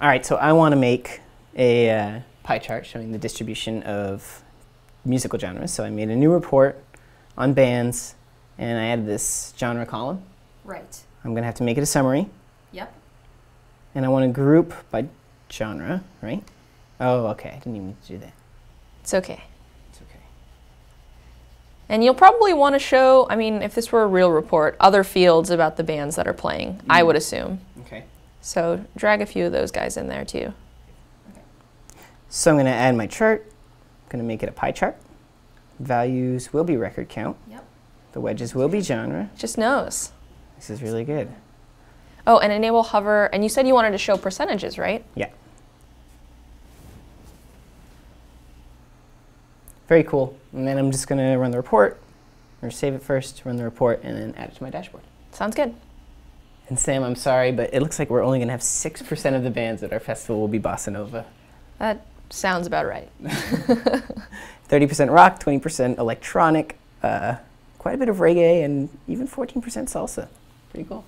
All right, so I want to make a pie chart showing the distribution of musical genres. So I made a new report on bands, and I added this genre column. Right. I'm going to have to make it a summary. Yep. And I want to group by genre, right? Oh, okay. I didn't even need to do that. It's okay. It's okay. And you'll probably want to show, I mean, if this were a real report, other fields about the bands that are playing, I would assume. Okay. So drag a few of those guys in there too. So I'm going to add my chart. I'm going to make it a pie chart. Values will be record count. Yep. The wedges will be genre. Just knows. This is really good. Oh, and enable hover, and you said you wanted to show percentages, right? Yeah. Very cool. And then I'm just going to run the report, or save it first, run the report, and then add it to my dashboard. Sounds good. And Sam, I'm sorry, but it looks like we're only going to have 6% of the bands at our festival will be bossa nova. That sounds about right. 30% rock, 20% electronic, quite a bit of reggae, and even 14% salsa. Pretty cool.